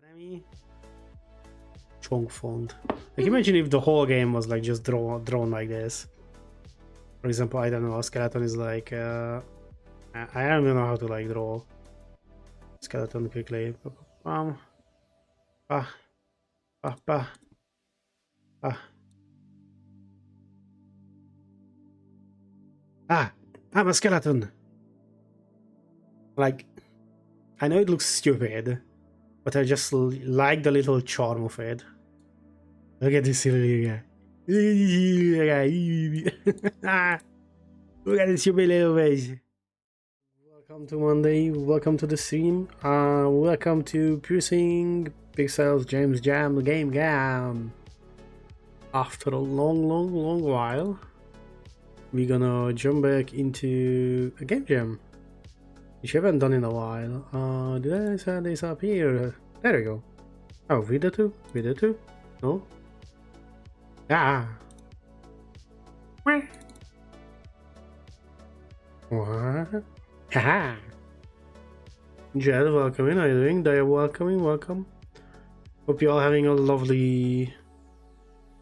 Enemy chunk font. Like imagine if the whole game was like just drawn like this. For example, I don't know, a skeleton is like I don't even know how to like draw skeleton quickly. Ah, ah, ah, ah. Ah, I'm a skeleton. Like, I know it looks stupid, but I just like the little charm of it. Look at this silly guy. Look at this stupid little face. Welcome to Monday, welcome to the stream. Welcome to Piercing Pixels James Jam Game Jam. After a long while, we're gonna jump back into a game jam, which I haven't done in a while. Did I set this up here? There we go. Oh, video 2? Video 2? No? Ah! What? Haha! Jed, welcome in. How are you doing? Daya, welcome. Hope you're all having a lovely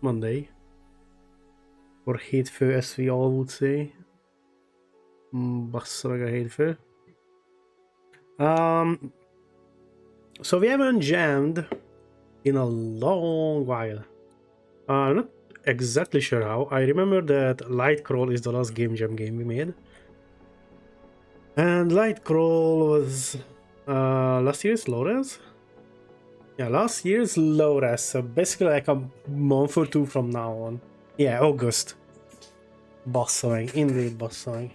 Monday. Or hétfő, as we all would say. Bassza meg a hétfő. So we haven't jammed in a long while. I'm not exactly sure how. I remember that Lightcrawl is the last game jam game we made. And Lightcrawl was last year's low-res? Yeah, last year's low-res. So basically like a month or two from now on. Yeah, August. Bassza meg, indeed bassza meg.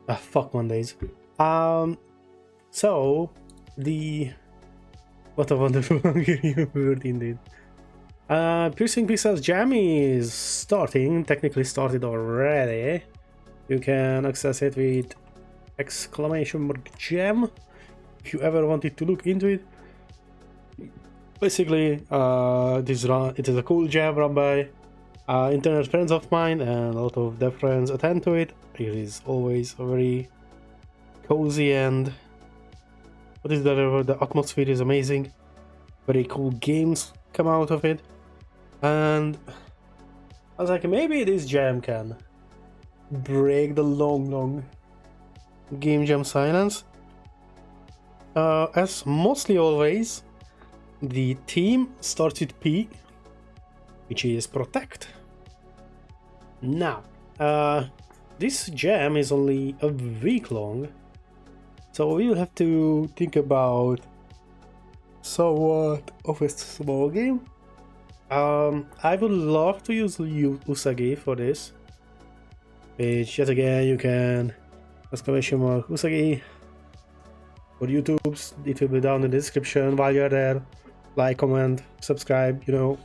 Ah, fuck Mondays. So what a wonderful Hungarian word indeed. Piercing Pixels Jam is starting, technically started already. You can access it with !jam if you ever wanted to look into it. Basically, it is a cool jam run by internet friends of mine, and a lot of dev friends attend to it. It is always a very cozy and the atmosphere is amazing. Very cool games come out of it, and I was like, maybe this jam can break the long game jam silence. As mostly always, the theme starts with P, which is protect. Now, this jam is only a week long, so we will have to think about somewhat of a small game. I would love to use Usagi for this, which yet again you can !Usagi for YouTube's. It will be down in the description. While you're there, like, comment, subscribe, you know,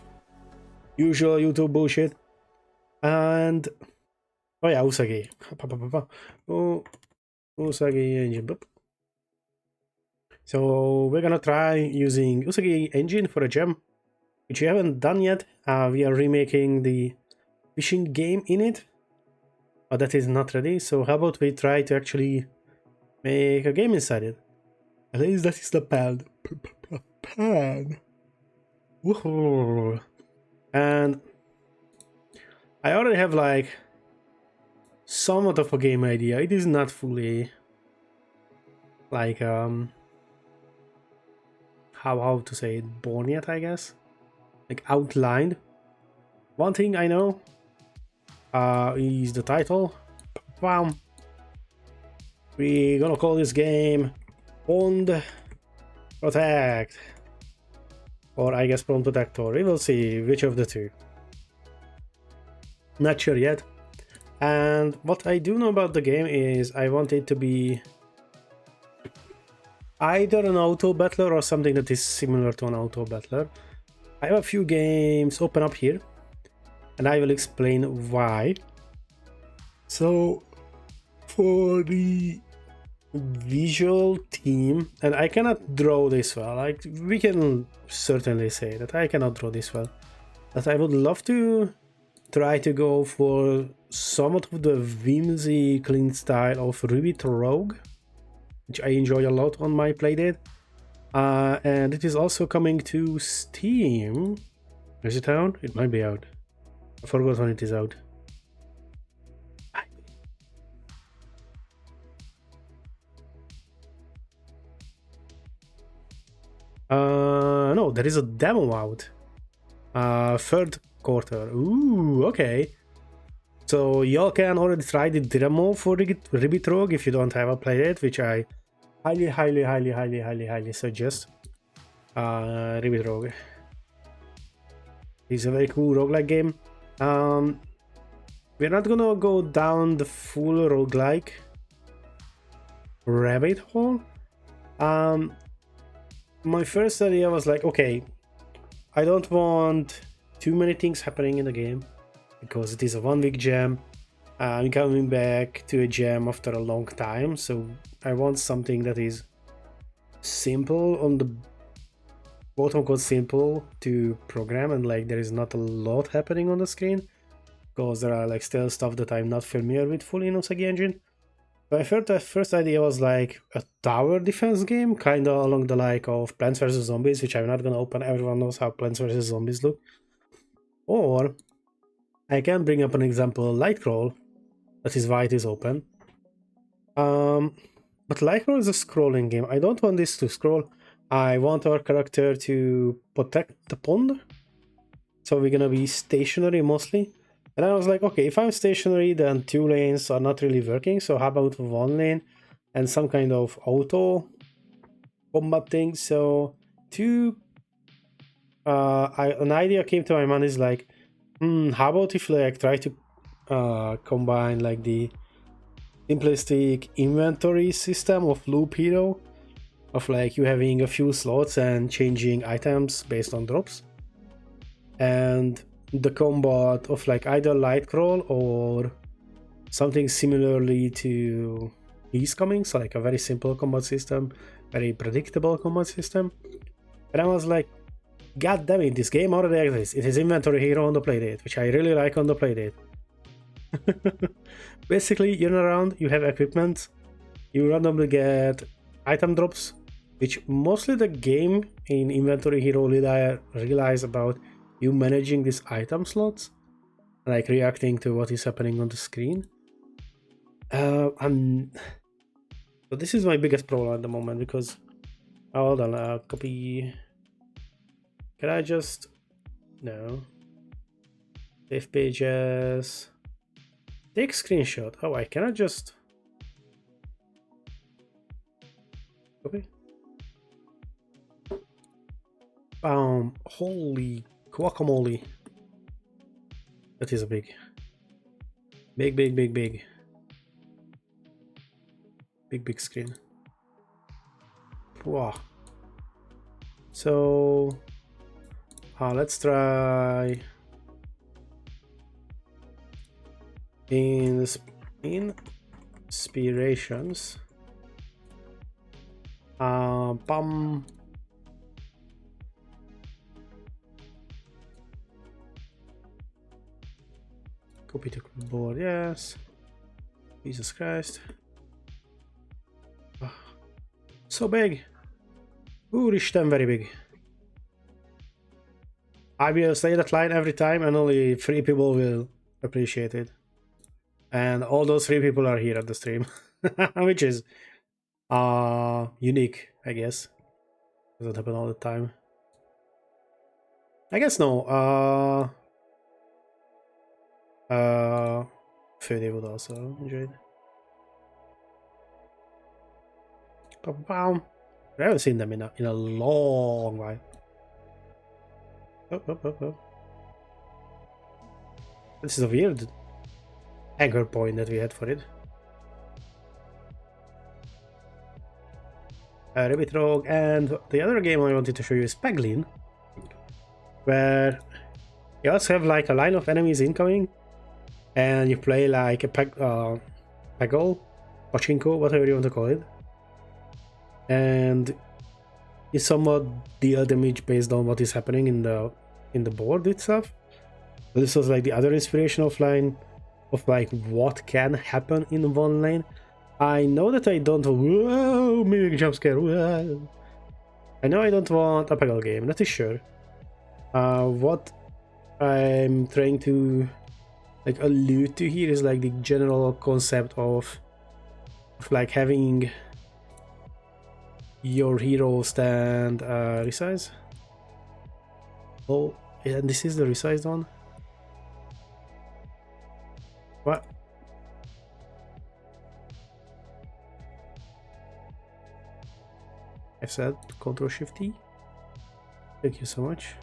usual YouTube bullshit. And oh yeah, Usagi. Oh, Usagi engine. So we're gonna try using Usagi engine for a gem, which we haven't done yet. We are remaking the fishing game in it, but that is not ready. So how about we try to actually make a game inside it? At least that is the plan. Woohoo. And I already have like somewhat of a game idea. It is not fully like how to say it, born yet, I guess, like outlined. One thing I know is the title. Bam. We're gonna call this game Pond Protect, or I guess Pond Protector. We will see which of the two. Not sure yet. And what I do know about the game is I want it to be either an auto battler or something that is similar to an auto battler. I have a few games open up here, and I will explain why. So for the visual theme, and I cannot draw this well, like we can certainly say that I cannot draw this well, but I would love to try to go for somewhat of the whimsy clean style of Ribbit Rogue, which I enjoy a lot on my playdate. And it is also coming to Steam. Is it out? It might be out. I forgot when it is out. No, there is a demo out. Third quarter. Ooh, okay. So y'all can already try the demo for Ribbit Rogue if you don't have played it, which I highly suggest. Ribbit Rogue. It's a very cool roguelike game. We're not gonna go down the full roguelike rabbit hole. My first idea was like, okay, I don't want too many things happening in the game because it is a 1 week jam. I'm coming back to a jam after a long time, so I want something that is simple on the quote-unquote simple to program, and like there is not a lot happening on the screen because there are like still stuff that I'm not familiar with fully in Usagi engine. My first idea was like a tower defense game, kind of along the like of Plants vs Zombies, which I'm not gonna open. Everyone knows how Plants vs Zombies look. Or I can bring up an example, Lightcrawl. That is why it is open. But Lightcrawl is a scrolling game. I don't want this to scroll. I want our character to protect the pond. So we're gonna be stationary mostly. And I was like, okay, if I'm stationary, then 2 lanes are not really working. So how about 1 lane and some kind of auto combat thing? So an idea came to my mind is like, how about if like try to combine like the simplistic inventory system of Loop Hero, of like you having a few slots and changing items based on drops, and the combat of like either Lightcrawl or something similarly to Peace Coming, so like a very simple combat system, very predictable combat system. And I was like, god damn it, this game already exists. It is Inventory Hero on the playdate, which I really like on the playdate. Basically, you're around, you have equipment, you randomly get item drops, which mostly the game in Inventory Hero relies about you managing these item slots, like reacting to what is happening on the screen. So this is my biggest problem at the moment because, hold on, copy. Can I just, no. Save pages. Take screenshot. Oh, I cannot just copy. Holy guacamole. That is a big screen. Wow. So let's try inspirations. Bum. Copy to clipboard, yes. Jesus Christ. So big. Úristen, very big. I will say that line every time and only 3 people will appreciate it. And all those 3 people are here at the stream. Which is unique, I guess. Doesn't happen all the time. I guess no. Fede would also enjoy it. I haven't seen them in a long while. Oh. This is a weird anchor point that we had for it. Rabbit Rogue, and the other game I wanted to show you is Peglin, where you also have like a line of enemies incoming, and you play like a peggle, pachinko, whatever you want to call it, and you somewhat deal damage based on what is happening in the board itself. But this was like the other inspirational line of like what can happen in 1 lane. I know that I don't. Whoa, mimic jump scare. Whoa. I know I don't want a puzzle game, that is sure. What I'm trying to like allude to here is like the general concept of like having your hero stand resize. Oh, and this is the resized one. What? I said Ctrl Shift T. Thank you so much.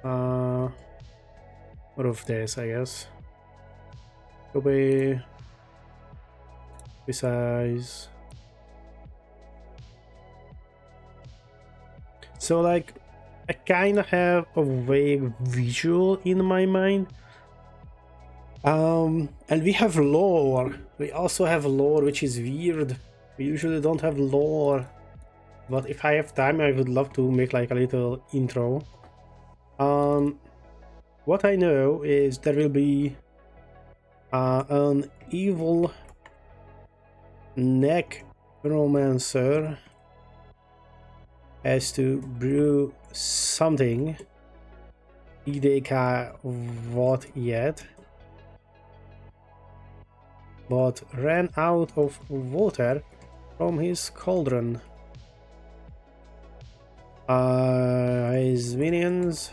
More of this, I guess. Copy. Resize. So like, I kind of have a vague visual in my mind. And we have lore. We also have lore, which is weird. We usually don't have lore. But if I have time, I would love to make like a little intro. What I know is there will be an evil necromancer has to brew something. IDK what yet? But ran out of water from his cauldron. His minions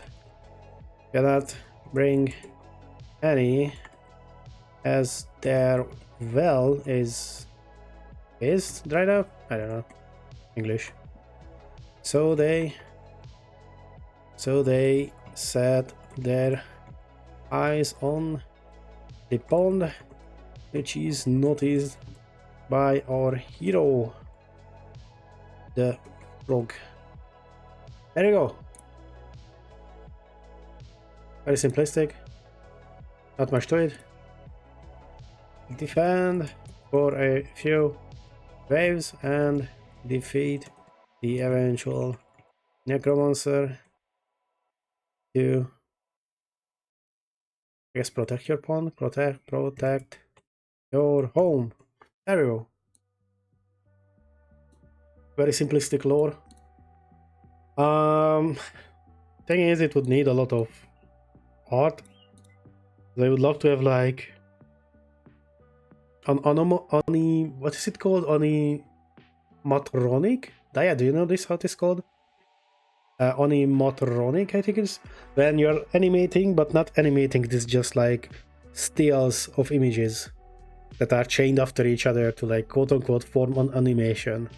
cannot bring any, as their well is dried up. I don't know English. So they set their eyes on the pond, which is noticed by our hero, the frog. There you go. Very simplistic. Not much to it. Defend for a few waves and defeat the eventual necromancer to, I guess, protect your pond, protect your home. There we go. Very simplistic lore. Thing is, it would need a lot of art. I would love to have like an what is it called? Animatronic? Daya, do you know this? How it is called? Animatronic, I think it's when you're animating, but not animating. This just like stills of images that are chained after each other to like quote unquote form an animation.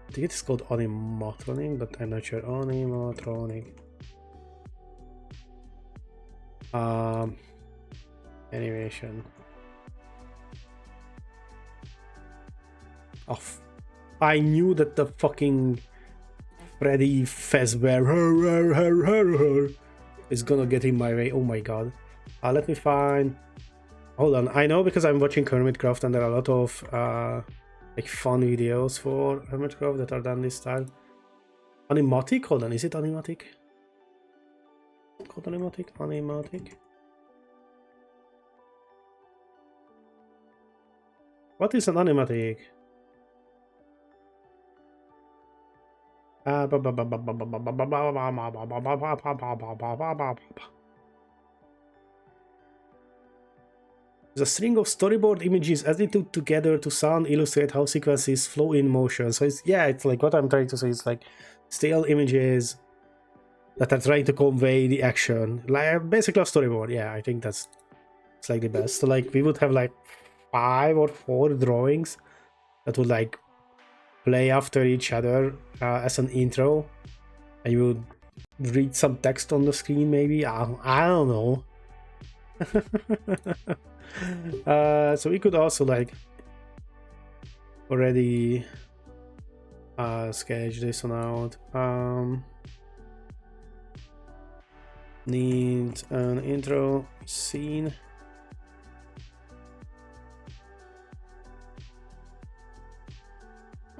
I think it's called animatronic, but I'm not sure. Animatronic. Animation. Oh, I knew that the fucking Freddy Fazbear is gonna get in my way. Oh my god. Let me find. Hold on. I know because I'm watching Hermitcraft and there are a lot of like fun videos for Hermitcraft that are done this style. Animatic? Hold on. Is it animatic? Called animatic? Animatic? What is an animatic? There's a string of storyboard images edited together to sound illustrate how sequences flow in motion. So it's, yeah, it's like what I'm trying to say is like still images that are trying to convey the action, like basically a storyboard. Yeah, I think it's like the best. So like we would have like 5 or 4 drawings that would like play after each other as an intro, and you would read some text on the screen maybe. I don't know. So we could also like already sketch this one out. Needs an intro scene.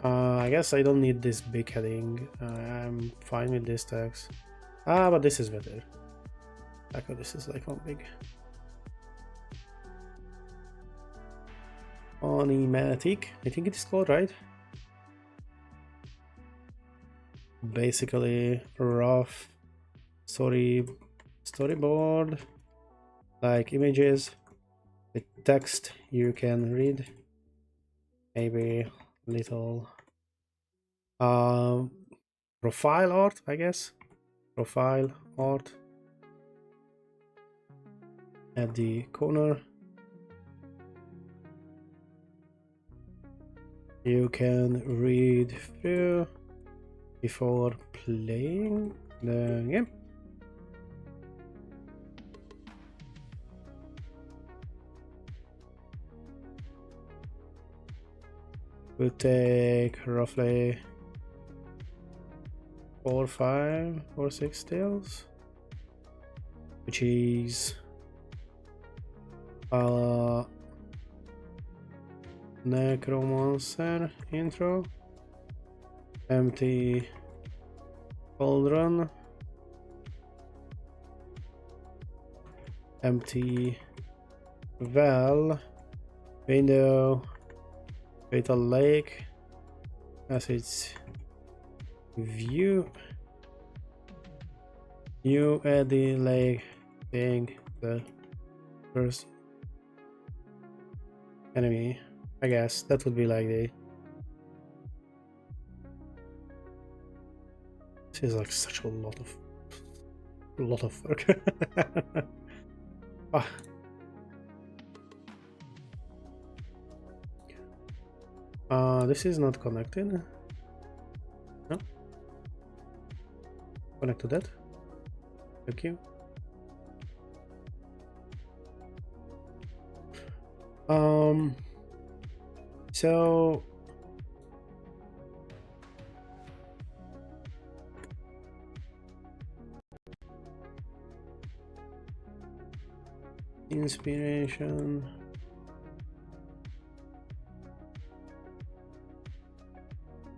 I guess I don't need this big heading. I'm fine with this text. But this is better. This is like one big. animatic, I think it is called, right? Basically rough storyboard, like images with text you can read, maybe little profile art, I guess, profile art at the corner. You can read through before playing the game. Will take roughly 4, 5 or 6 tales, which is Necromancer intro, Empty Cauldron, Empty Well, Window, Fatal Lake as its view. You at the lake being the first enemy. I guess that would be like the... This is like such a lot of work. This is not connected. No. Connect to that. Thank you. So inspiration.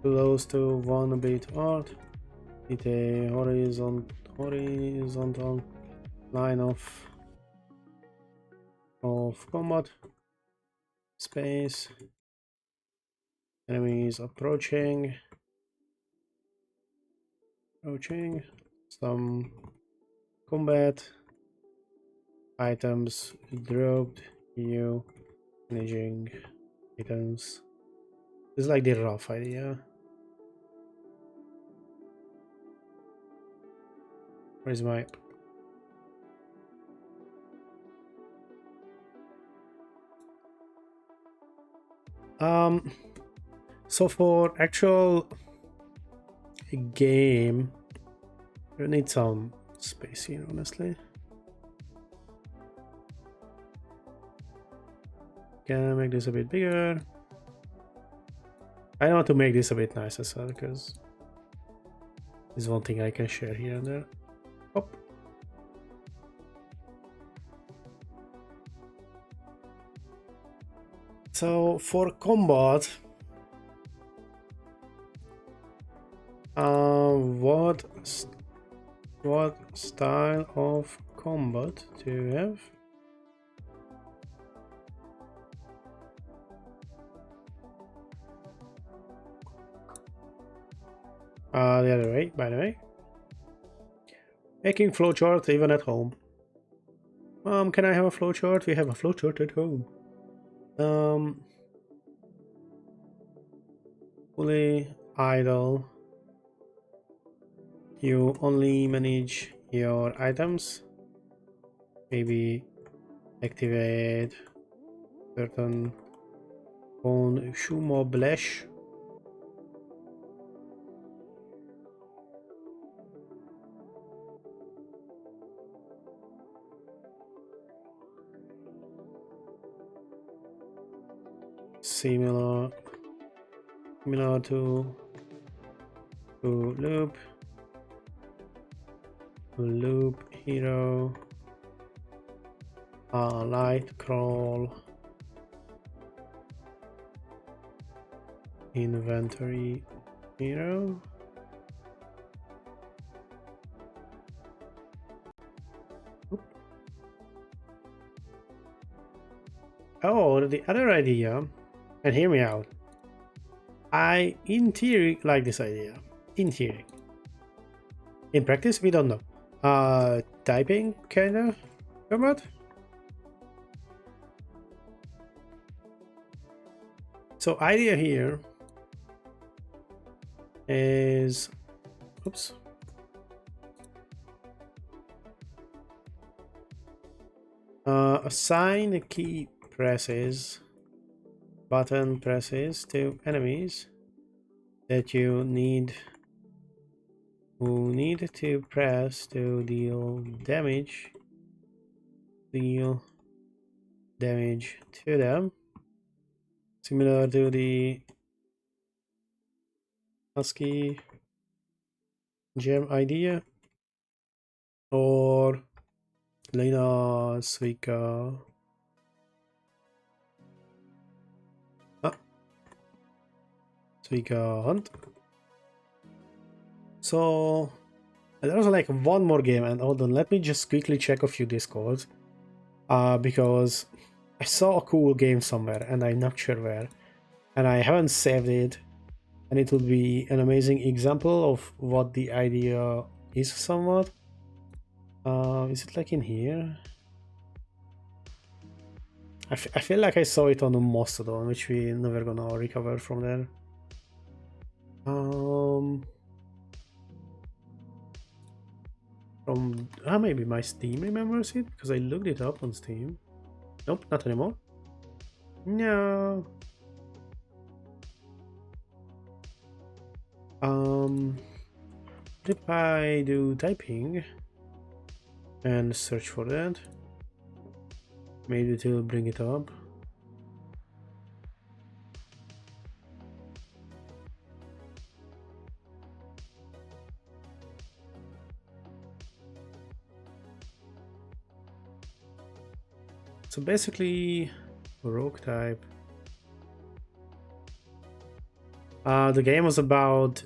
Close to 1-bit art with a horizontal line of combat, space, enemies approaching, some combat, items dropped, you managing items. This is like the rough idea. Where's my... So for actual game, you need some space here, honestly. Can I make this a bit bigger? I want to make this a bit nicer as well, because there's one thing I can share here and there. Hop. So for combat, what style of combat do you have? The other way, by the way. Making flowchart even at home. Can I have a flowchart? We have a flowchart at home. Fully idle. You only manage your items. Maybe activate certain on Shumoblesh. Similar to loop hero, light crawl, inventory hero. Oop. Oh, the other idea And hear me out. I, in theory, like this idea. In theory. In practice, we don't know. Typing, kinda? Format? So, idea here is... Oops. Assign the key presses, button presses to enemies that you need to press to deal damage to them, similar to the ASCII gem idea or Lena Suika. Suika Hunt. So there's like one more game, and hold on, let me just quickly check a few discords. Because I saw a cool game somewhere and I'm not sure where, and I haven't saved it, and it would be an amazing example of what the idea is somewhat. Is it like in here? I feel like I saw it on a Mastodon, which we never gonna recover from there. Maybe my Steam remembers it, because I looked it up on Steam. Nope, not anymore. No. If I do typing and search for that, maybe it will bring it up. So basically, rogue type. The game was about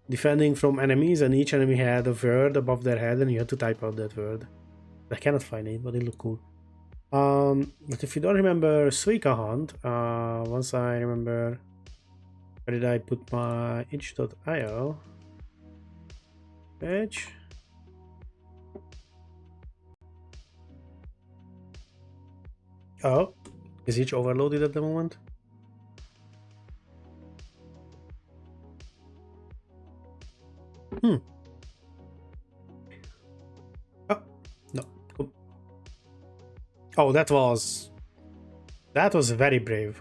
defending from enemies, and each enemy had a word above their head, and you had to type out that word. I cannot find it, but it looked cool. But if you don't remember Suika Hunt, once I remember, where did I put my itch.io page? Oh, is itch overloaded at the moment? Oh, no. Oh, that was very brave,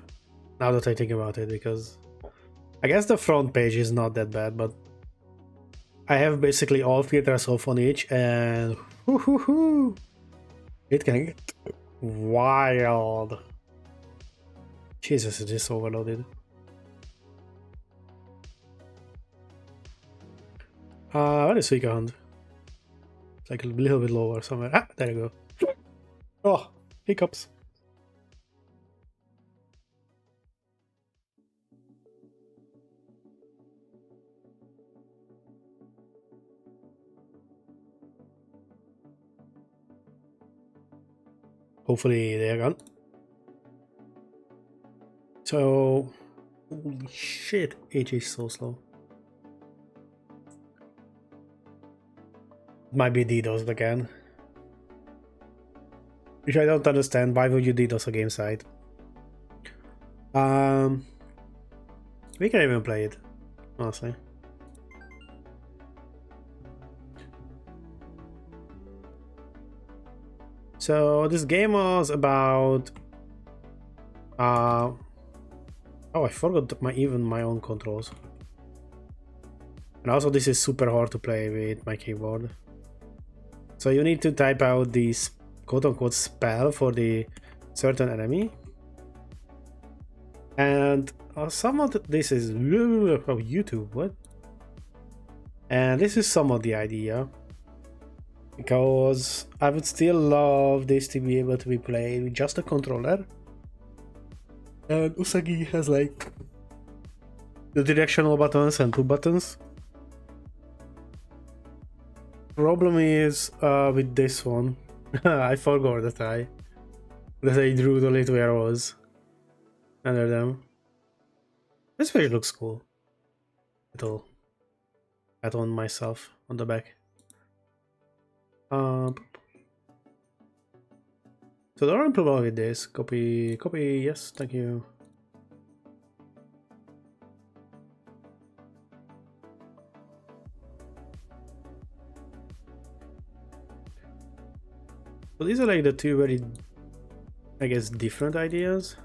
now that I think about it, because I guess the front page is not that bad, but I have basically all filters off on each, and it can get wild. Jesus, it is overloaded. Where is Suika Hunt? It's like a little bit lower somewhere. Ah, there you go. Oh, hiccups. Hopefully they're gone. So, holy shit, H is so slow. Might be DDoSed again. Which I don't understand. Why would you DDoS a game site? We can even play it, honestly. So this game was about oh, I forgot even my own controls. And also this is super hard to play with my keyboard. So you need to type out this quote-unquote spell for the certain enemy. And somewhat this is YouTube, what? And this is somewhat the idea, because I would still love this to be able to be played with just a controller. And Usagi has like the directional buttons and 2 buttons. Problem is with this one, I forgot that I drew the little arrows. under them. This page looks cool. Little hat on myself on the back. So there are problem with this. Copy, yes, thank you. So these are like the two very, I guess, different ideas.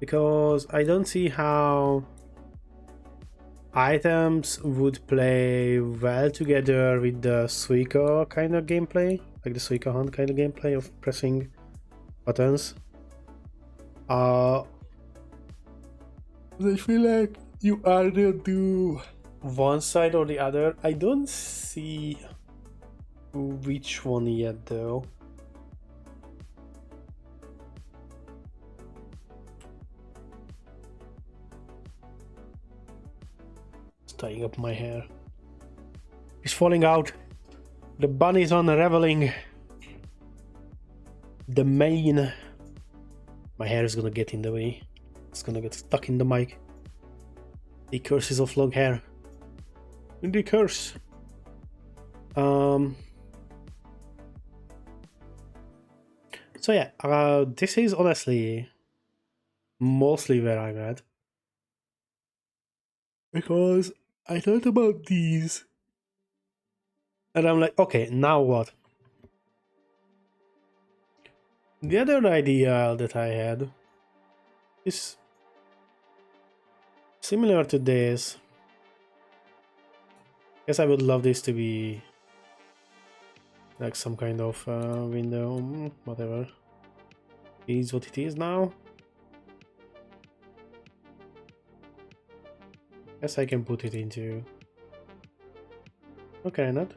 Because I don't see how items would play well together with the Suica kind of gameplay, like the Suica Hunt kind of gameplay of pressing buttons. I feel like you either do one side or the other. I don't see which one yet though. Tying up my hair. It's falling out. The bunny's unraveling. The mane. My hair is gonna get in the way. It's gonna get stuck in the mic. The curses of long hair. The curse. So yeah, this is honestly mostly where I'm at. Because I thought about these and I'm like, okay, now what? The other idea that I had is similar to this. Guess I would love this to be like some kind of window, whatever. It is what it is now. Guess I can put it into... Okay, not.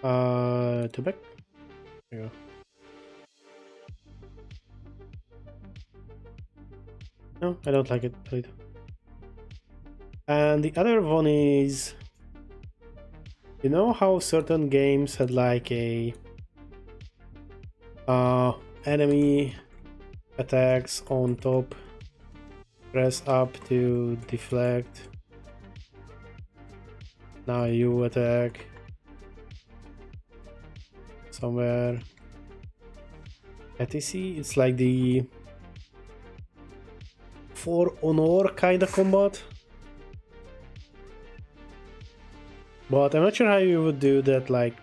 To back. There you go. No, I don't like it. Please. And the other one is... You know how certain games had like a... enemy attacks on top. Press up to deflect. Now you attack somewhere. etc. It's like the For Honor kind of combat. But I'm not sure how you would do that, like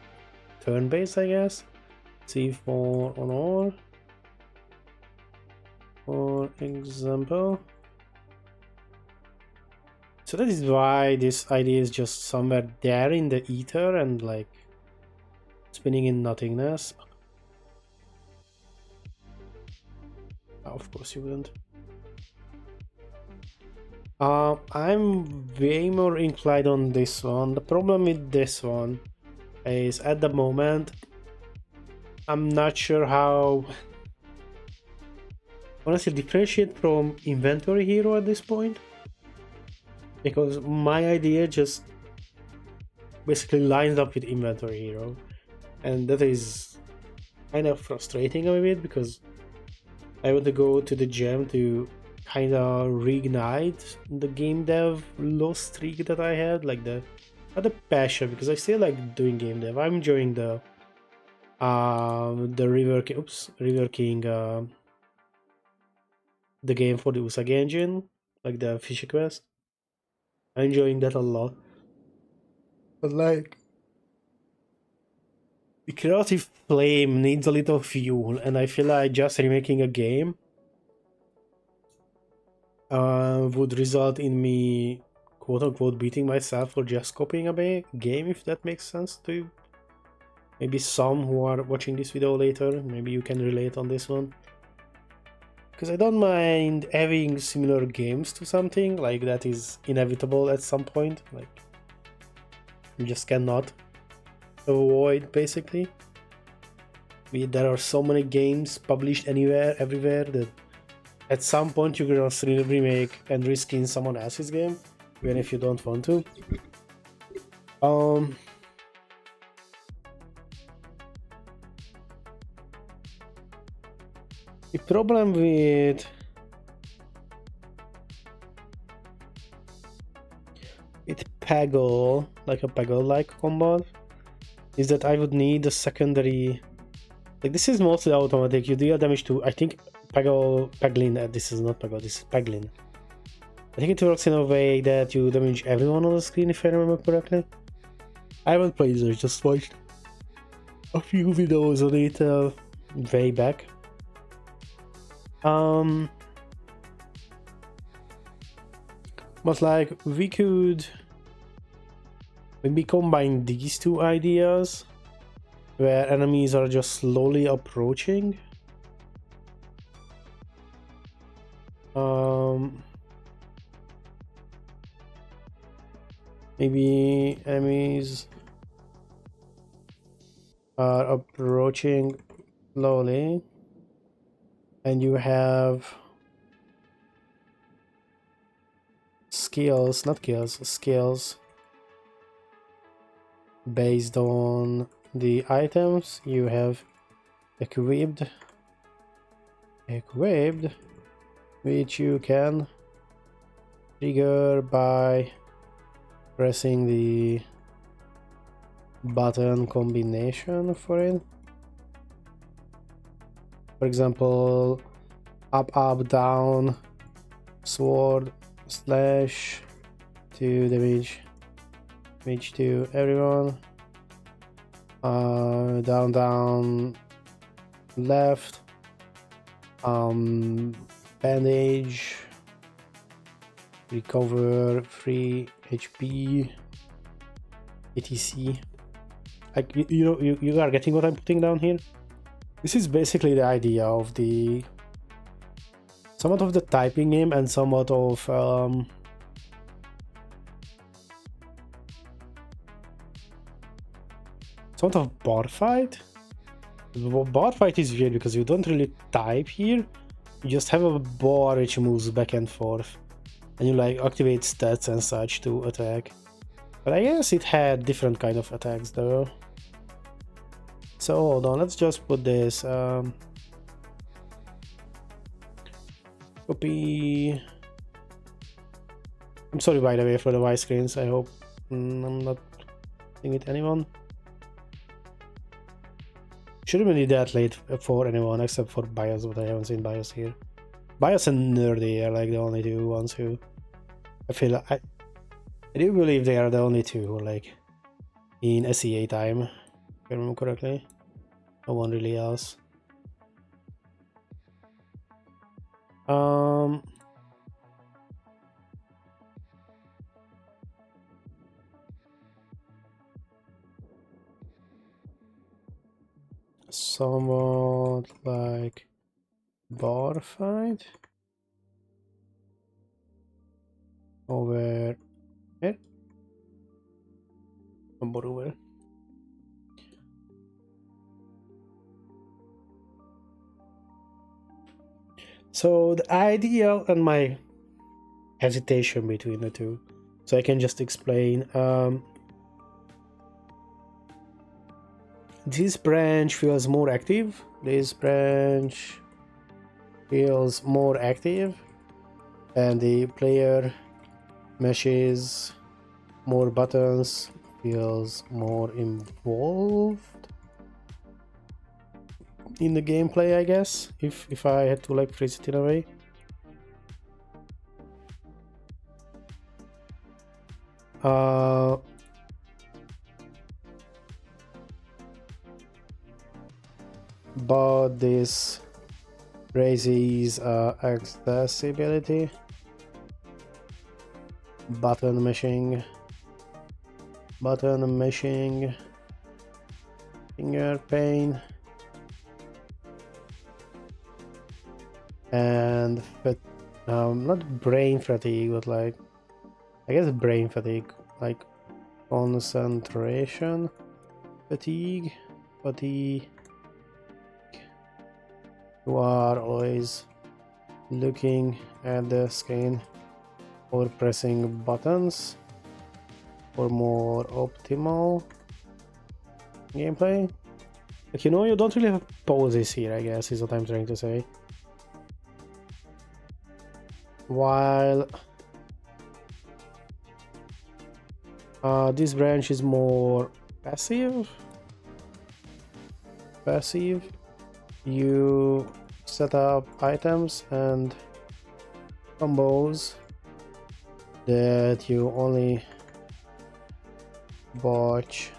turn-based, I guess. See, For Honor, for example. So that is why this idea is just somewhere there in the ether and like spinning in nothingness. Of course you wouldn't. I'm way more inclined on this one. The problem with this one is at the moment I'm not sure how honestly differentiate from Inventory Hero at this point. Because my idea just basically lines up with Inventory Hero, and that is kind of frustrating a bit because I want to go to the gem to kind of reignite the GameDev low streak that I had, like the not the passion, because I still like doing GameDev. I'm enjoying the River King the game for the Usagi engine, like the Fishy Quest. I'm enjoying that a lot. But like the creative flame needs a little fuel, and I feel like just remaking a game would result in me quote-unquote beating myself for just copying a game, if that makes sense to you. Maybe some who are watching this video later, maybe you can relate on this one. Because I don't mind having similar games to something, like that is inevitable at some point, like you just cannot avoid, basically. There are so many games published anywhere, everywhere, that at some point you're gonna remake and reskin someone else's game, even if you don't want to. The problem with Peggle, like a Peggle-like combat, is that I would need a secondary. Like, this is mostly automatic. You deal damage to, I think, Peglin. This is not Peggle, this is Peglin. I think it works in a way that you damage everyone on the screen, if I remember correctly. I haven't played this, I just watched a few videos on it way back. But like, we could maybe combine these two ideas, where enemies are just slowly approaching. Maybe enemies are approaching slowly, and you have skills, not kills, skills based on the items you have equipped, which you can trigger by pressing the button combination for it. For example, up, up, down, sword, slash, to damage to everyone. Down, down, left, bandage, recover 3 HP, etc. Like, you are getting what I'm putting down here? This is basically the idea of the somewhat of the typing game and somewhat of bar fight. Bar fight is weird because you don't really type here. You just have a bar which moves back and forth, and you like activate stats and such to attack. But I guess it had different kind of attacks though. So hold on, let's just put this copy. I'm sorry by the way for the white screens. I hope I'm not seeing it anyone. Shouldn't be that late for anyone except for Bias, but I haven't seen Bias here. Bias and Nerdy are like the only two ones who I feel I do believe they are the only two who are like in SEA time, if I remember correctly. No one really else. Somewhat like bar fight over here. Over. So the idea and my hesitation between the two, so I can just explain. This branch feels more active. This branch feels more active, and the player meshes more buttons, feels more involved in the gameplay, I guess, if I had to like phrase it in a way. But this raises accessibility, button meshing, finger pain, and not brain fatigue, but like I guess brain fatigue, like concentration fatigue. You are always looking at the screen or pressing buttons for more optimal gameplay. Like, you don't really have pauses here, I guess, is what I'm trying to say. while this branch is more passive. You set up items and combos that you only botch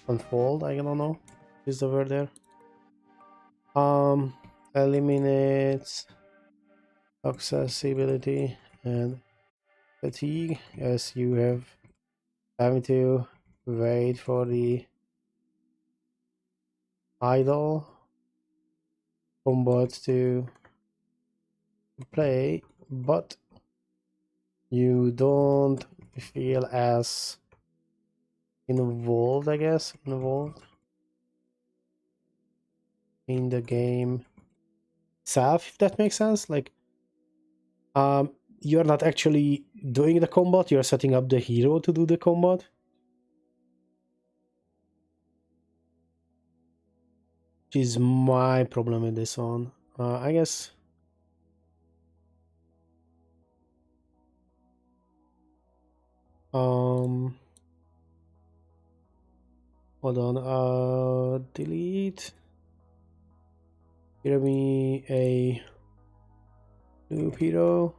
unfold, I don't know is the word there. Eliminates accessibility and fatigue, as you have having to wait for the idle combat to play, but you don't feel as involved, I guess, in the game itself, if that makes sense. Like, you're not actually doing the combat, you're setting up the hero to do the combat. Which is my problem with this one. I guess. Hold on, delete. Give me a loop hero.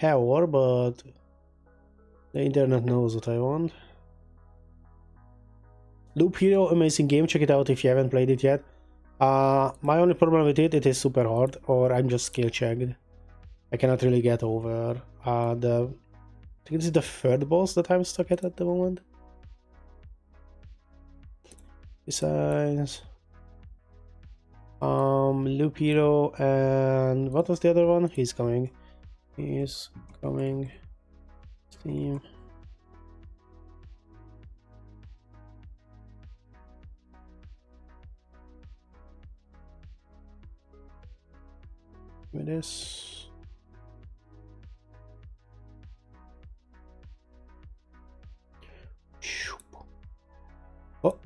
However, but the internet knows what I want. Loop Hero, amazing game, check it out if you haven't played it yet. My only problem with it is super hard, or I'm just skill checked. I cannot really get over I think this is the third boss that I'm stuck at the moment. Besides Loop Hero, and what was the other one? He's coming. Steam. Give me this. Oh.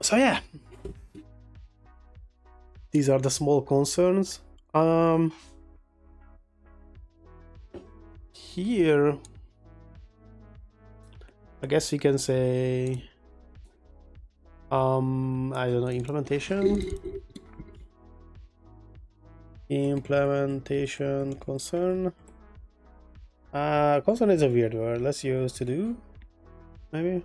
So yeah, these are the small concerns. Here, I guess we can say, I don't know, implementation concern. Concern is a weird word. Let's use to do, maybe.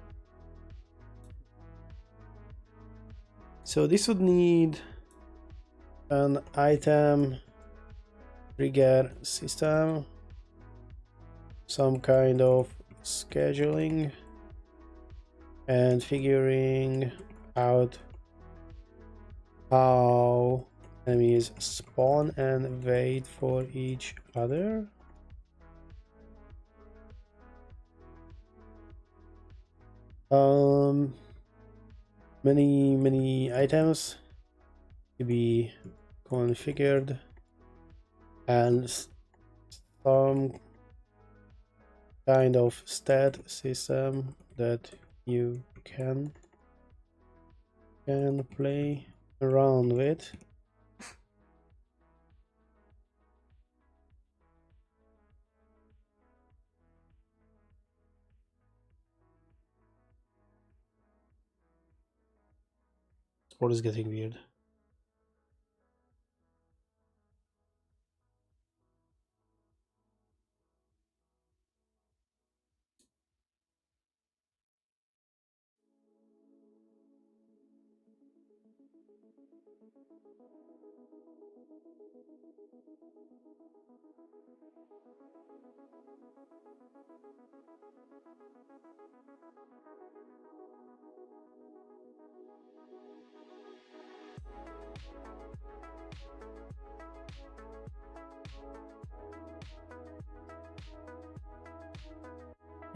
So this would need an item trigger system, some kind of scheduling, and figuring out how enemies spawn and wait for each other. Many items to be configured, and some kind of stat system that you can play around with. Sport is getting weird.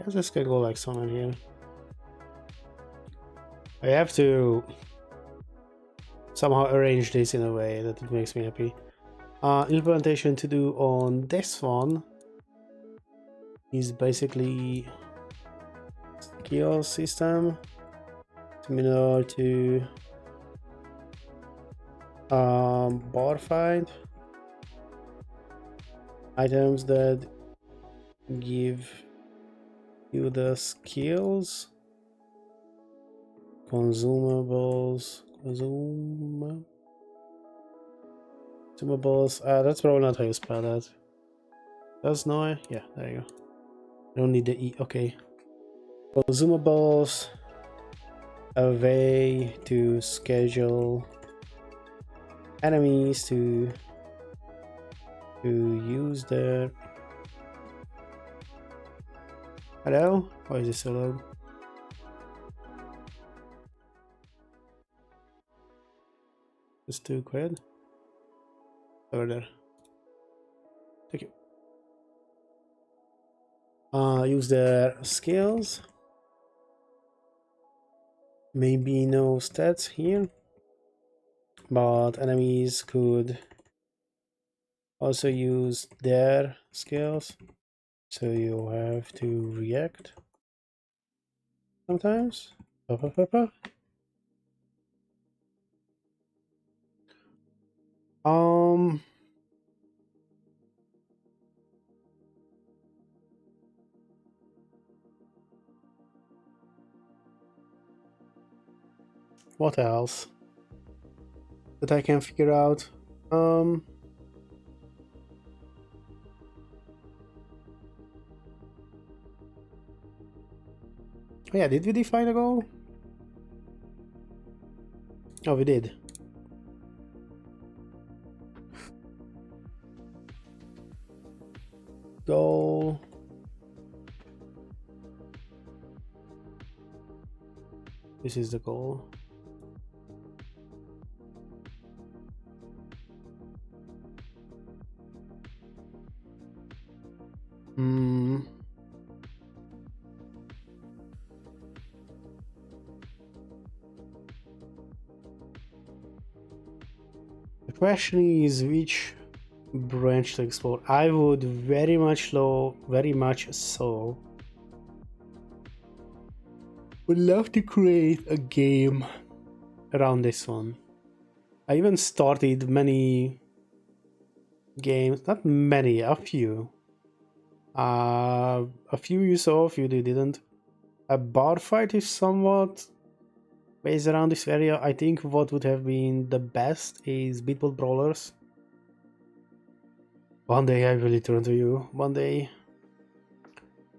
I guess this can go like somewhere here. I have to somehow arrange this in a way that it makes me happy. Implementation to do on this one is basically skill system similar to bar fight, items that give you the skills, consumables, that's probably not how you spell that. Does no? Yeah, there you go. Don't need the E. Okay. Consumables, a way to schedule enemies to use their. Hello? Why is it so loud? It's too quiet. Over there. Thank you. Use their skills. Maybe no stats here, but enemies could also use their skills, so you have to react sometimes. What else that I can figure out? Oh yeah, did we define a goal? Oh, we did. Goal. This is the goal. The question is which branch to explore. I would very much so would love to create a game around this one. I even started many games, not many, a few. A few you saw, a few you didn't. A bar fight is somewhat based around this area. I think what would have been the best is Beatball Brawlers. One day I will return to you. One day.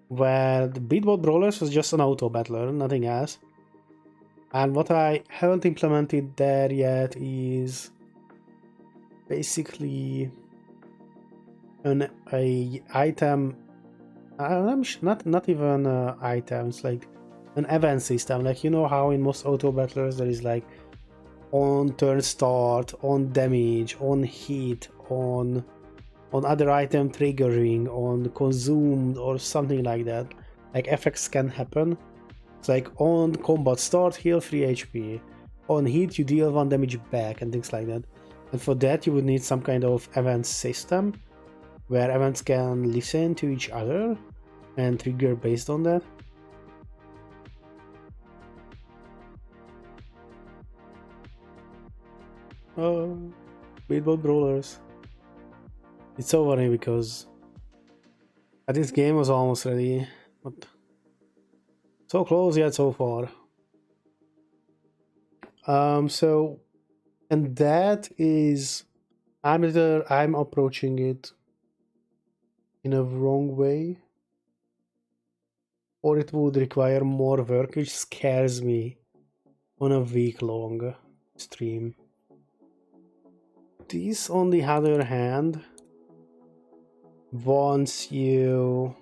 Where the Beatball Brawlers was just an auto battler, nothing else. And what I haven't implemented there yet is basically an item. Not even items, like an event system. Like, you know how in most auto battlers there is like on turn start, on damage, on hit, on other item triggering, on consumed or something like that. Like effects can happen. It's like on combat start, heal 3 HP. On hit, you deal 1 damage back and things like that. And for that you would need some kind of event system where events can listen to each other and trigger based on that. Oh, Beatball Brawlers. It's so funny because this game was almost ready, but so close yet so far. So, and that is, I'm approaching it in a wrong way, or it would require more work, which scares me on a week-long stream. This, on the other hand, once you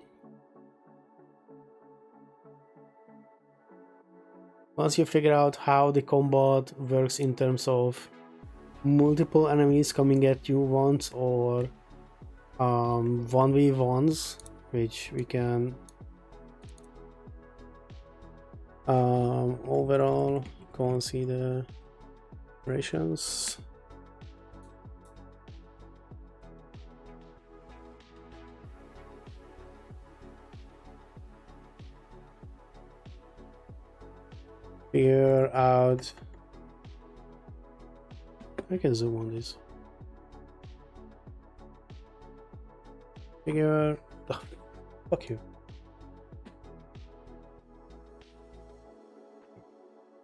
figure out how the combat works in terms of multiple enemies coming at you once, or 1v1s, which we can overall considerations. figure out. I can zoom on this. Figure. Oh, fuck you.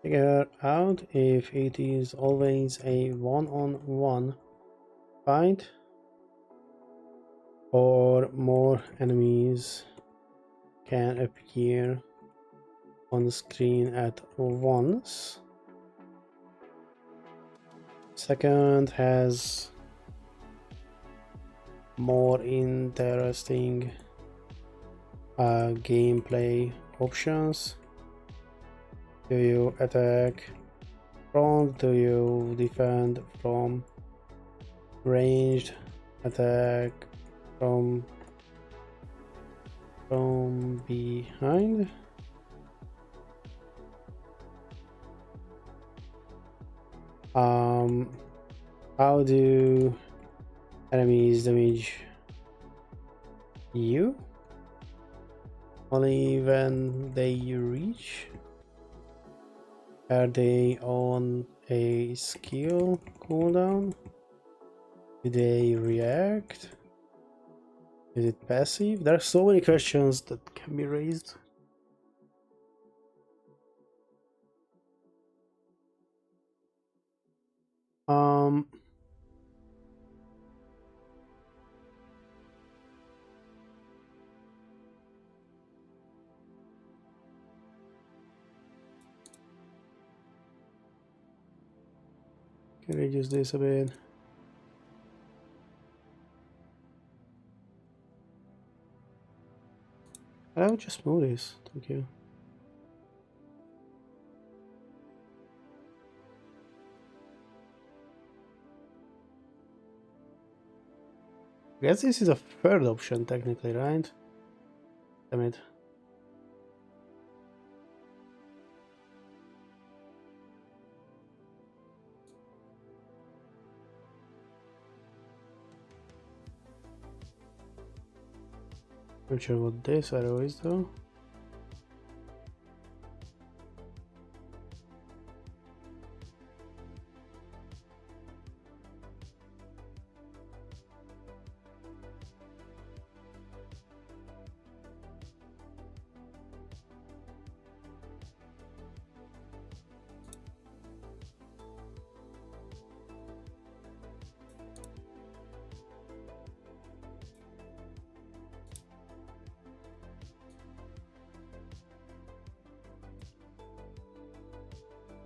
Figure out if it is always a one-on-one fight or more enemies can appear on the screen at once. Second has more interesting gameplay options. Do you attack front? Do you defend from ranged attack from behind? How do enemies damage you? Only when they reach? Are they on a skill cooldown? Do they react? Is it passive? There are so many questions that can be raised. Can reduce this a bit. I would just move this, thank you. I guess this is a third option technically, right? Damn it. Not sure what this arrow is though.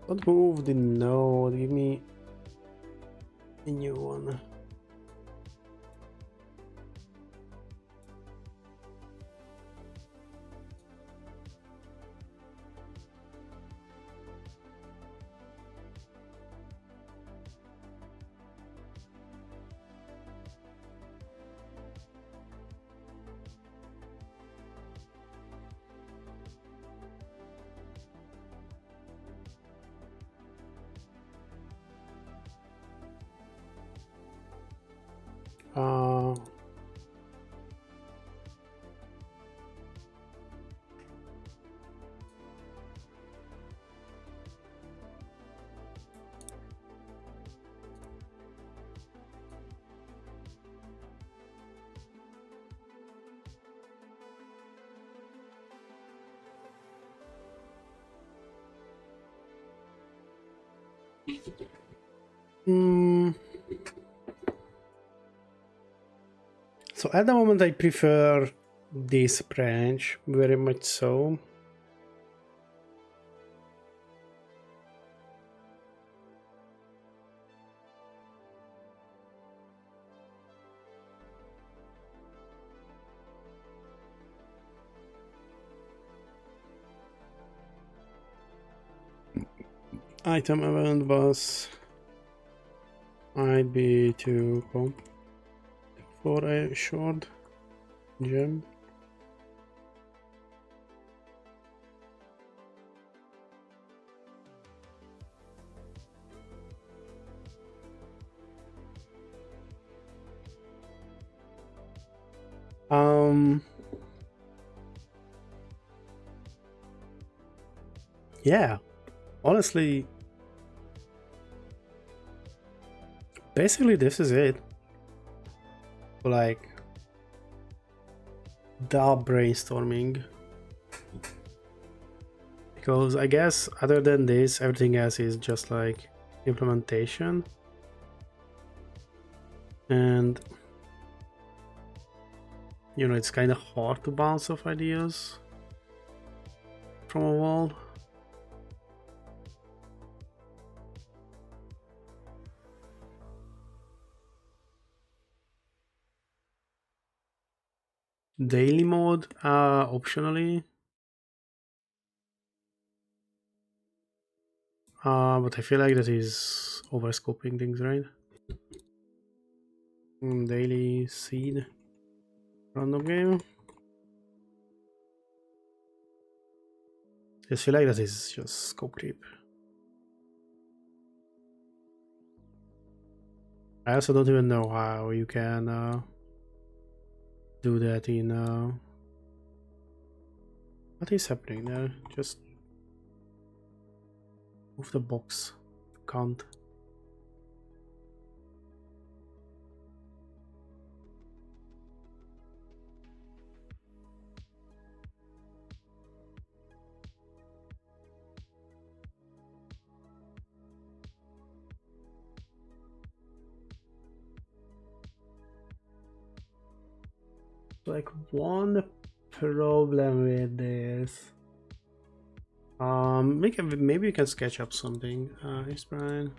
Don't move the node, give me a new one. So at the moment I prefer this branch very much so. Item event boss might be too complex for a short gem. Yeah. honestly, basically this is it. Like the brainstorming, because I guess other than this, everything else is just like implementation. And you know, it's kind of hard to bounce off ideas from a wall. Daily mode, optionally. But I feel like that is overscoping things, right? Daily seed, random game. I just feel like that is just scope creep. I also don't even know how you can do that in what is happening there? Just move the box. Can't. Like one problem with this. Maybe we can sketch up something. Yes, Brian.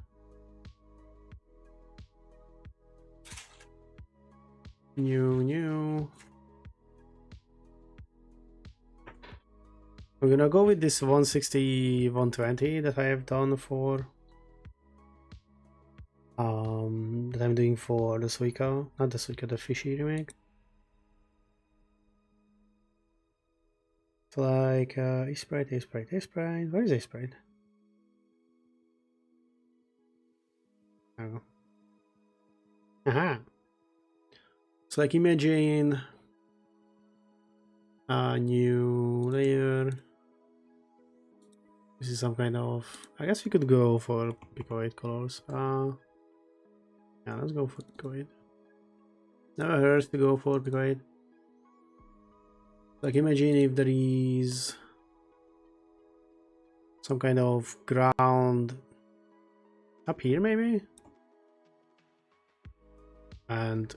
New. We're gonna go with this 160, 120 that I have done for that I'm doing for the Suica, not the Suica, the Fishy remake. So like A-Sprite. Where is A-Sprite? Oh. Aha. So like imagine a new layer. This is some kind of, I guess we could go for picoid colors. Yeah, let's go for picoid. Never hurts to go for picoid. Like imagine if there is some kind of ground up here maybe, and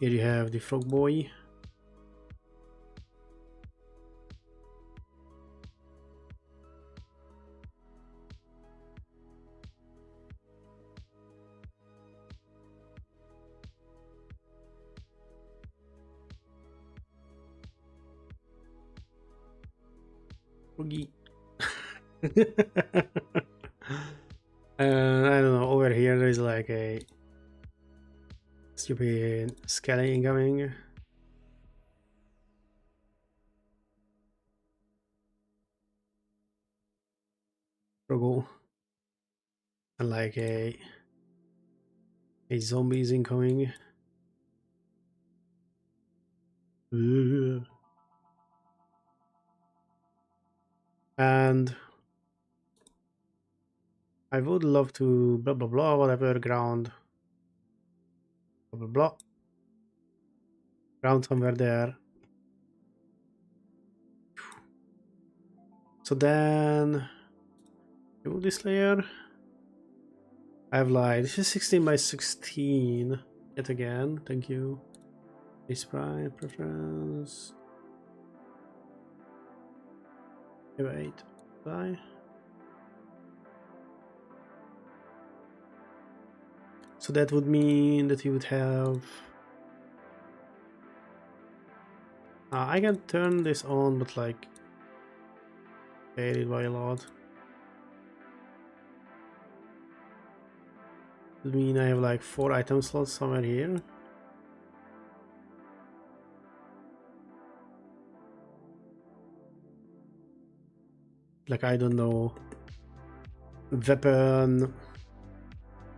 here you have the frog boy. Froggy. I don't know, over here there's like a stupid skelly incoming. Froggle. And like a zombie is incoming. And I would love to blah blah blah whatever ground blah blah blah ground somewhere there. So then do this layer. I have like this is 16 by 16 yet again. Thank you. Sprite preference. Wait. Apply. So that would mean that you would have. I can turn this on, but like vary it by a lot. Would mean I have like 4 item slots somewhere here. Like I don't know, weapon,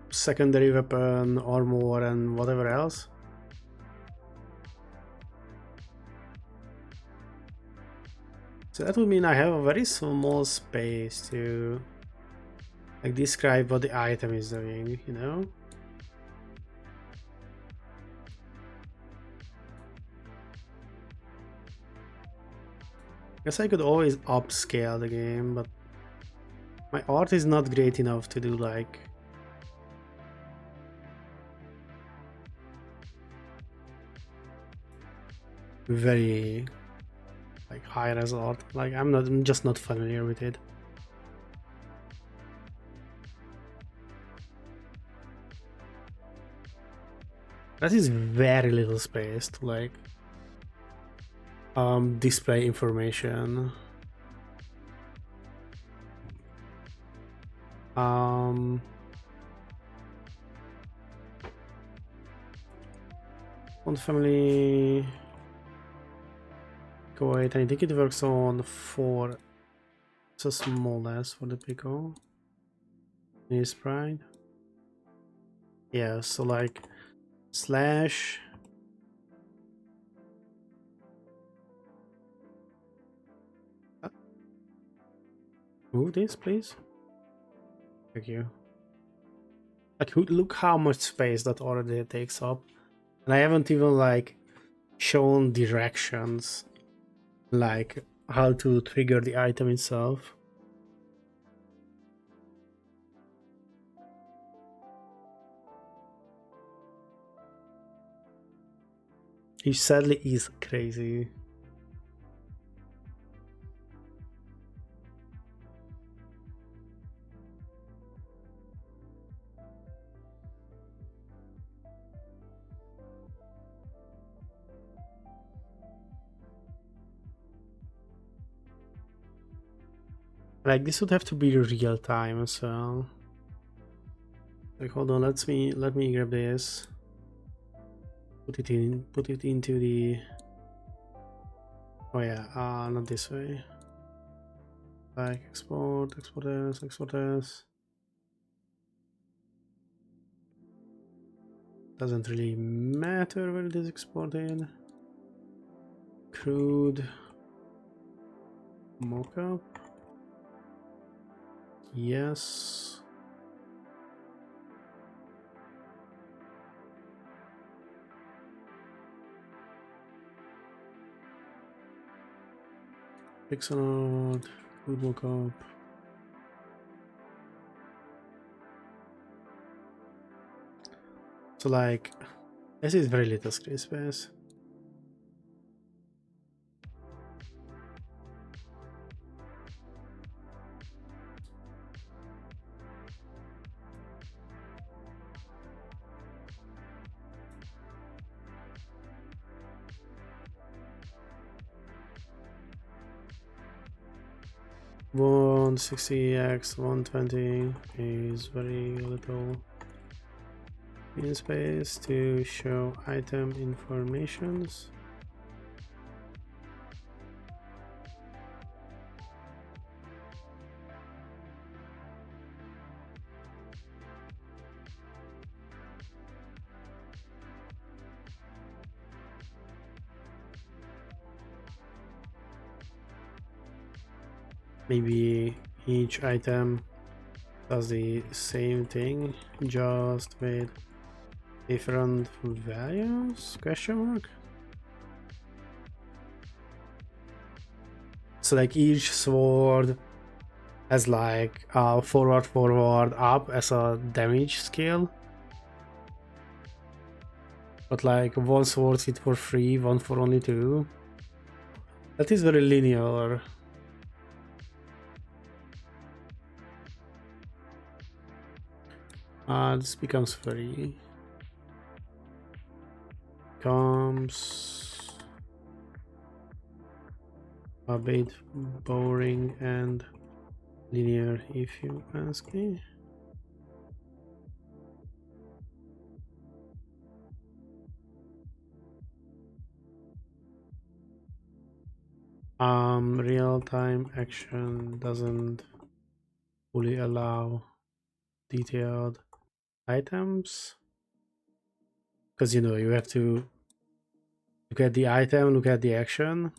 secondary weapon, armor, and whatever else. So that would mean I have a very small space to like describe what the item is doing, you know? Guess I could always upscale the game, but my art is not great enough to do like very like high res art. Like I'm just not familiar with it. That is very little space to like display information. Font family. Wait, I think it works on 4. It's a smallness for the pickle. Is sprite. Yeah, so like slash move this, please. Thank you. Like, look how much space that already takes up, and I haven't even like shown directions, like how to trigger the item itself. He sadly is crazy. Like, this would have to be real time as well. Like, hold on, let me grab this. Put it into the, oh yeah, not this way. Like export as. Doesn't really matter where it is exported. Crude mockup. Yes. Pixel art, crude mockup. So like, this is very little screen space. One 60x 120 is very little in space to show item informations. Maybe each item does the same thing, just with different values? Question mark? So like each sword has like forward up as a damage scale, but like one sword hit for 3, one for only 2. That is very linear. This becomes very a bit boring and linear, if you ask me. Real-time action doesn't fully allow detailed items, because you know you have to look at the item, look at the action.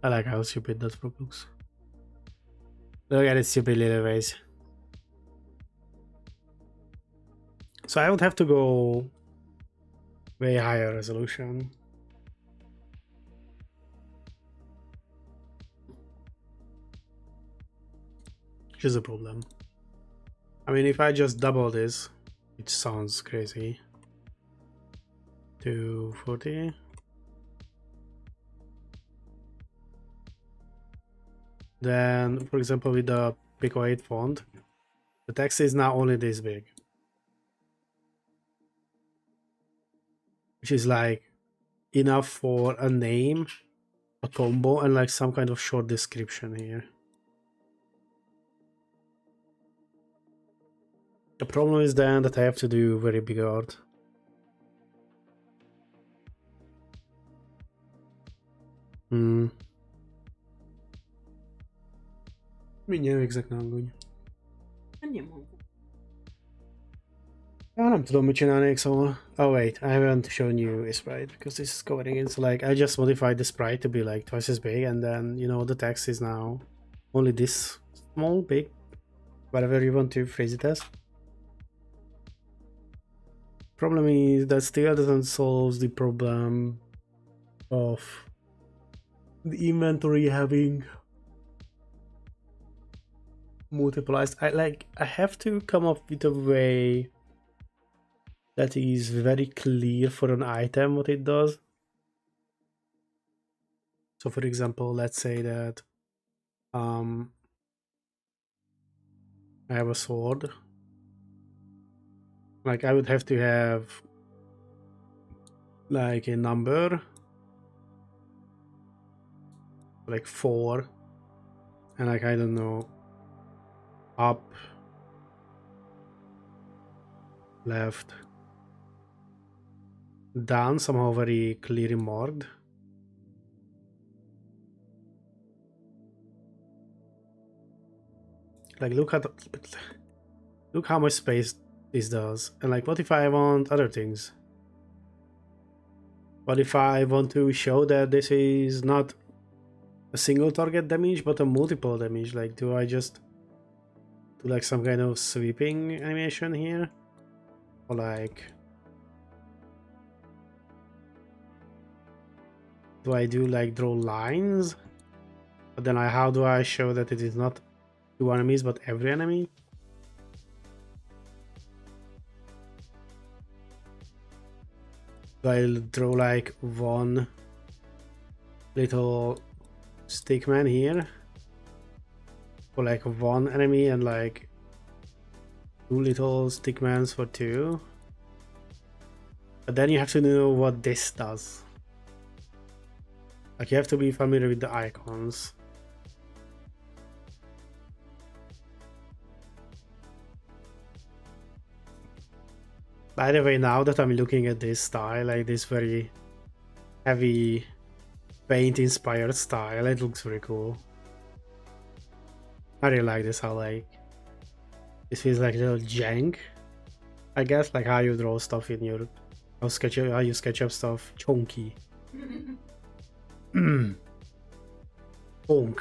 I like how stupid that prop looks. Look at its stupid little face. So I would have to go way higher resolution. Which is a problem. I mean, if I just double this, which sounds crazy, to 40. Then, for example, with the Pico 8 font, the text is now only this big. Which is like enough for a name, a combo, and like some kind of short description here. The problem is then that I have to do very big art. Mindjárt végzek, ne aggódj. Nem tudom, mit csinálnék, szóval... Oh wait, I haven't shown you a sprite because this is covering it. So like, I just modified the sprite to be like twice as big, and then, you know, the text is now only this small, big, whatever you want to phrase it as. Problem is that still doesn't solve the problem of the inventory having multiplies. I have to come up with a way that is very clear for an item what it does. So for example, let's say that I have a sword. Like I would have to have like a number like 4 and like I don't know, up, left, down, somehow very clearly marked. Like look how much space this does. And like what if I want other things? What if I want to show that this is not a single target damage but a multiple damage? Like do I just do like some kind of sweeping animation here? Or like do I do like draw lines? But then how do I show that it is not 2 enemies but every enemy? I'll draw like one little stickman here for like one enemy and like 2 little stickmans for 2. But then you have to know what this does. Like you have to be familiar with the icons. By the way, now that I'm looking at this style, like this very heavy paint inspired style, it looks very cool. I really like this, how like this feels like a little jank, I guess, like how you draw stuff in your how you sketch up stuff chunky. Bonk.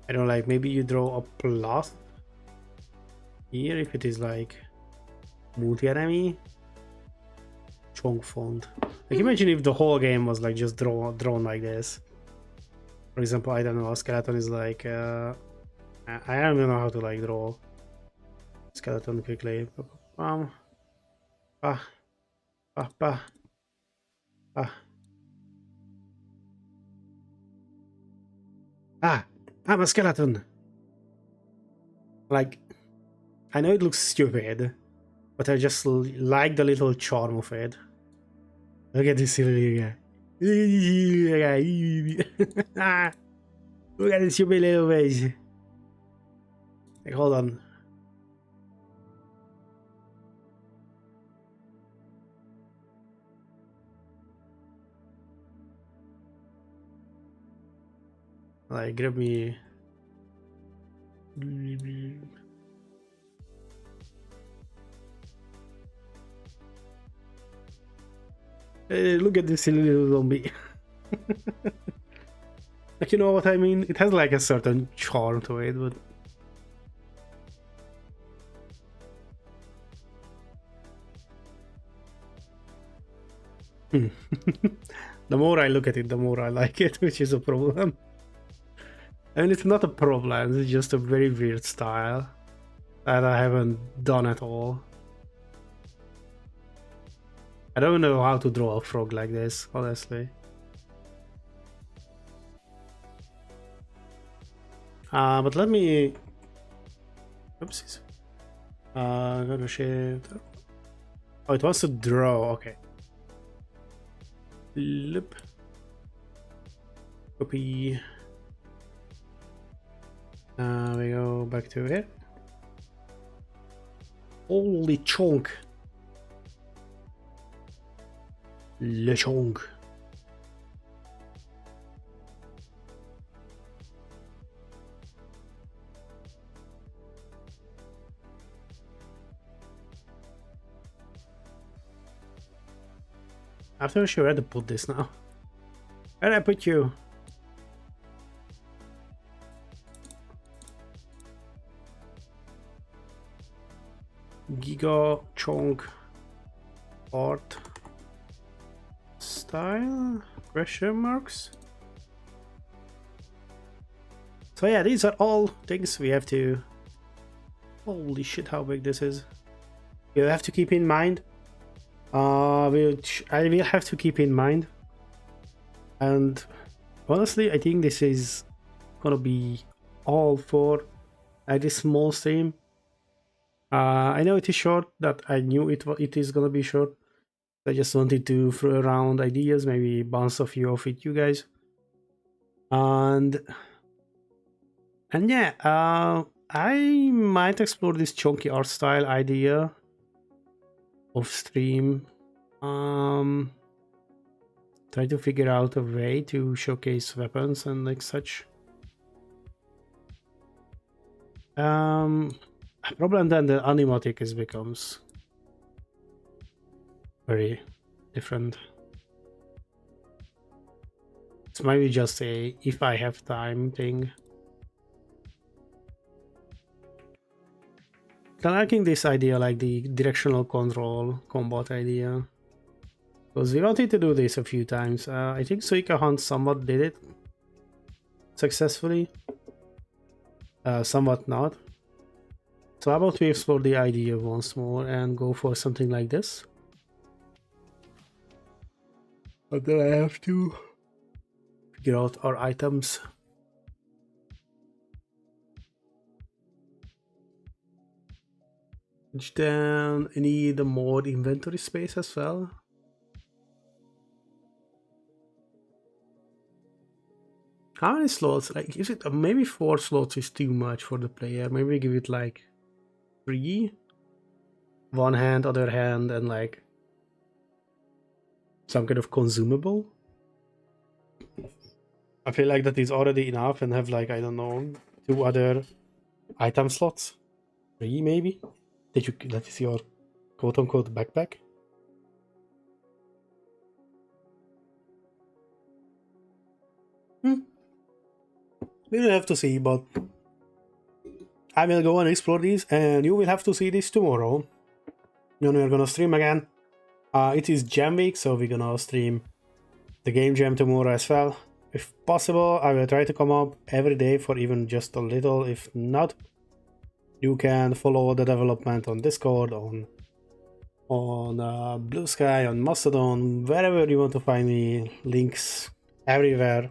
I don't like, maybe you draw a plus here if it is like multi-enemy. Chunk font. Like imagine if the whole game was like just drawn like this. For example, I don't know, a skeleton is like I don't even know how to like draw skeleton quickly. I'm a skeleton. Like, I know it looks stupid, but I just like the little charm of it. Look at this silly guy. Look at this stupid little face. Like, hold on. Like, grab me. Hey, look at this silly little zombie. Like, you know what I mean? It has like a certain charm to it, but the more I look at it, the more I like it, which is a problem. I mean, it's not a problem, it's just a very weird style that I haven't done at all. I don't know how to draw a frog like this, honestly. But let me... Oopsies. Go to shift. Oh, it wants to draw, okay. Loop. Copy. We go back to here. Holy chunk. Le chunk. I'm not sure where to put this now. Where did I put you? Giga chunk art style question marks. So yeah, these are all things we have to... Holy shit, how big this is. You have to keep in mind. Which I will have to keep in mind. And honestly, I think this is gonna be all for this small stream. I know it is short, that I knew it is gonna be short. I just wanted to throw around ideas, maybe bounce a few off with you guys. And yeah, I might explore this chunky art style idea off stream. Try to figure out a way to showcase weapons and like such. Problem then the animatic is becomes very different. It's maybe just a if I have time thing. I'm liking this idea, like the directional control combat idea, because we wanted to do this a few times. I think Suika Hunt somewhat did it successfully, somewhat not. So how about we explore the idea once more and go for something like this? But then I have to figure out our items. Then I need more inventory space as well. How many slots? Like, is it maybe 4 slots is too much for the player? Maybe give it like 3. One hand, other hand, and like some kind of consumable. I feel like that is already enough, and have like, I don't know, 2 other item slots. 3 maybe. That is your quote-unquote backpack. We will have to see, but I will go and explore these, and you will have to see this tomorrow when we're gonna stream again. It is Jam Week, so we're gonna stream the Game Jam tomorrow as well. If possible, I will try to come up every day for even just a little. If not, you can follow the development on Discord, on Blue Sky, on Mastodon, wherever you want to find me. Links everywhere.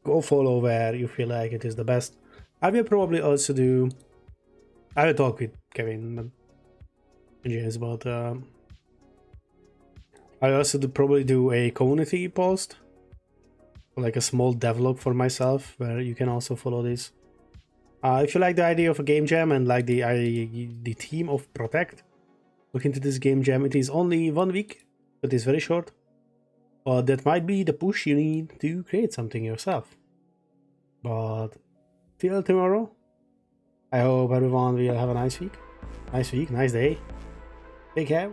Go follow where you feel like it is the best. I will probably also do... I will talk with Kevin and James, but I also probably do a community post, like a small devlog for myself, where you can also follow this. If you like the idea of a game jam and like the theme of Protect, look into this game jam. It is only 1 week, but it's very short. But that might be the push you need to create something yourself. But till tomorrow, I hope everyone will have a nice week, nice day. Take care.